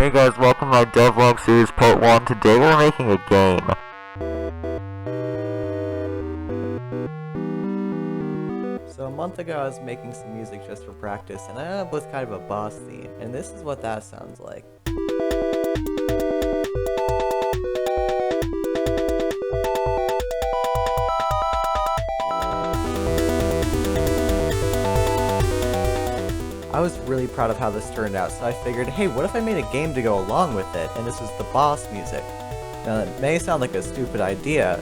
Hey guys, welcome to my Devlog series part 1. Today we're making a game. So a month ago I was making some music just for practice, and I ended up with kind of a boss theme, and this is what that sounds like. I was really proud of how this turned out, so I figured, hey, what if I made a game to go along with it, and this was the boss music. Now that may sound like a stupid idea.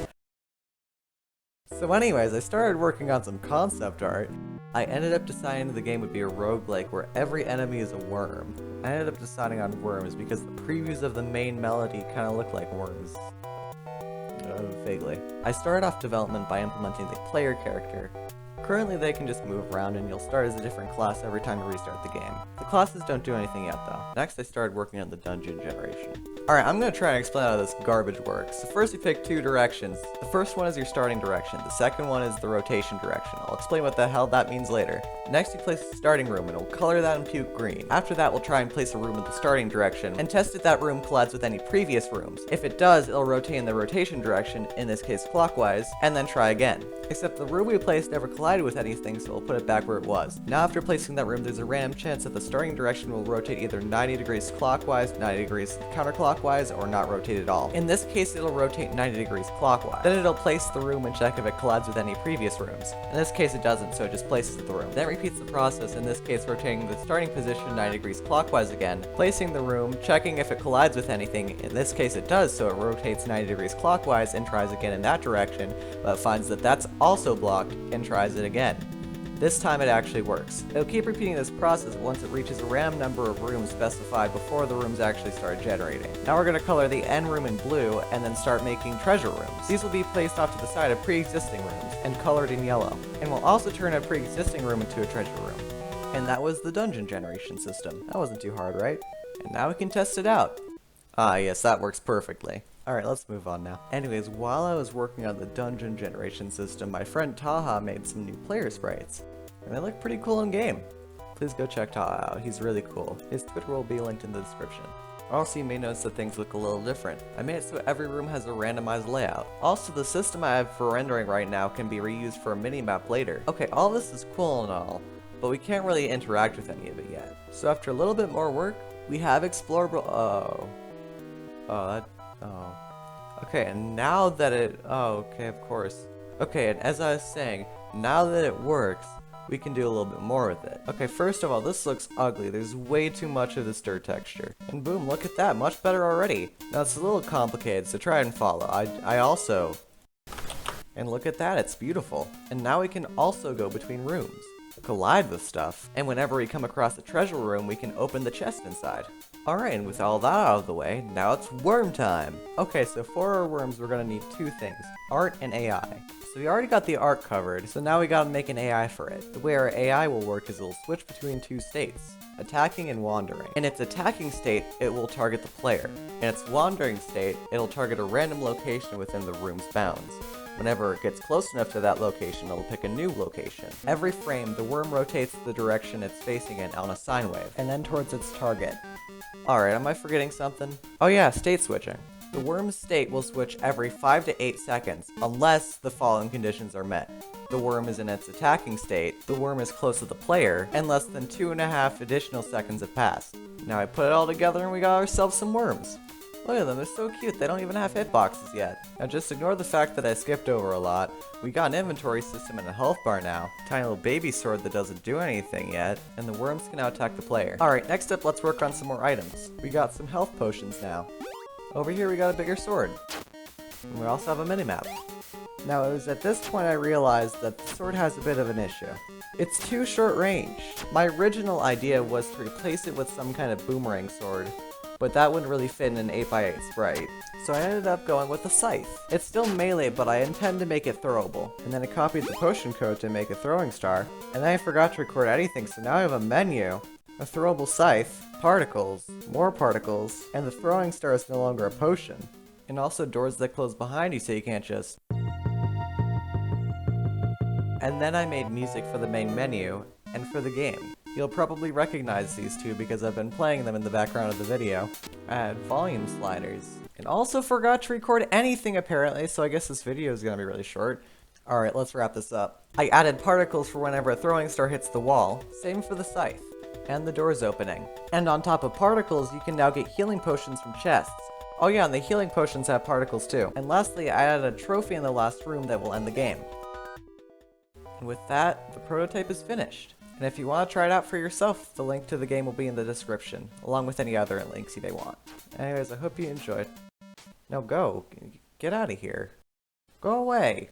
So anyways, I started working on some concept art. I ended up deciding the game would be a roguelike where every enemy is a worm. I ended up deciding on worms because the previews of the main melody kind of look like worms. Vaguely. I started off development by implementing the player character. Currently they can just move around and you'll start as a different class every time you restart the game. The classes don't do anything yet though. Next I started working on the dungeon generation. Alright, I'm gonna try and explain how this garbage works. So first you pick two directions. The first one is your starting direction. The second one is the rotation direction. I'll explain what the hell that means later. Next you place the starting room and we'll color that in puke green. After that we'll try and place a room in the starting direction and test if that room collides with any previous rooms. If it does, it'll rotate in the rotation direction, in this case clockwise, and then try again. Except the room we placed never collided with anything, so we'll put it back where it was. Now after placing that room, there's a random chance that the starting direction will rotate either 90 degrees clockwise, 90 degrees counterclockwise, or not rotate at all. In this case, it'll rotate 90 degrees clockwise. Then it'll place the room and check if it collides with any previous rooms. In this case, it doesn't, so it just places the room. Then it repeats the process, in this case rotating the starting position 90 degrees clockwise again, placing the room, checking if it collides with anything. In this case, it does, so it rotates 90 degrees clockwise and tries again in that direction, but finds that that's also blocked and tries it again. This time it actually works. It'll keep repeating this process once it reaches a random number of rooms specified before the rooms actually start generating. Now we're going to color the end room in blue and then start making treasure rooms. These will be placed off to the side of pre-existing rooms and colored in yellow. And we'll also turn a pre-existing room into a treasure room. And that was the dungeon generation system. That wasn't too hard, right? And now we can test it out. Ah yes, that works perfectly. Alright, let's move on now. Anyways, while I was working on the dungeon generation system, my friend Taha made some new player sprites. And they look pretty cool in game. Please go check Taha out, he's really cool. His Twitter will be linked in the description. Also, you may notice that things look a little different. I made it so every room has a randomized layout. Also, the system I have for rendering right now can be reused for a mini-map later. Okay, all this is cool and all, but we can't really interact with any of it yet. So after a little bit more work, we have explorable- Okay, and now that it- okay, of course. Okay, and as I was saying, now that it works, we can do a little bit more with it. Okay, first of all, this looks ugly. There's way too much of this dirt texture. And boom, look at that, much better already. Now it's a little complicated, so try and follow. I also... And look at that, it's beautiful. And now we can also go between rooms, collide with stuff, and whenever we come across a treasure room, we can open the chest inside. Alright, and with all that out of the way, now it's worm time! Okay, so for our worms, we're gonna need two things, art and AI. So we already got the art covered, so now we gotta make an AI for it. The way our AI will work is it'll switch between two states, attacking and wandering. In its attacking state, it will target the player. In its wandering state, it'll target a random location within the room's bounds. Whenever it gets close enough to that location, it'll pick a new location. Every frame, the worm rotates the direction it's facing in on a sine wave, and then towards its target. Alright, am I forgetting something? Oh yeah, state switching. The worm's state will switch every 5 to 8 seconds, unless the following conditions are met. The worm is in its attacking state, the worm is close to the player, and less than 2.5 additional seconds have passed. Now I put it all together and we got ourselves some worms. Look at them, they're so cute, they don't even have hitboxes yet. Now just ignore the fact that I skipped over a lot. We got an inventory system and a health bar now, tiny little baby sword that doesn't do anything yet, and the worms can now attack the player. Alright, next up let's work on some more items. We got some health potions now. Over here we got a bigger sword. And we also have a minimap. Now it was at this point I realized that the sword has a bit of an issue. It's too short range. My original idea was to replace it with some kind of boomerang sword, but that wouldn't really fit in an 8x8 sprite. So I ended up going with a scythe. It's still melee, but I intend to make it throwable. And then I copied the potion code to make a throwing star, and then I forgot to record anything, so now I have a menu, a throwable scythe, particles, more particles, and the throwing star is no longer a potion. And also doors that close behind you so you can't just... And then I made music for the main menu, and for the game. You'll probably recognize these two because I've been playing them in the background of the video. I had volume sliders. And also forgot to record anything apparently, so I guess this video is gonna be really short. Alright, let's wrap this up. I added particles for whenever a throwing star hits the wall, same for the scythe, and the doors opening. And on top of particles, you can now get healing potions from chests. Oh yeah, and the healing potions have particles too. And lastly, I added a trophy in the last room that will end the game. And with that, the prototype is finished. And if you want to try it out for yourself, the link to the game will be in the description, along with any other links you may want. Anyways, I hope you enjoyed. Now go. Get out of here. Go away.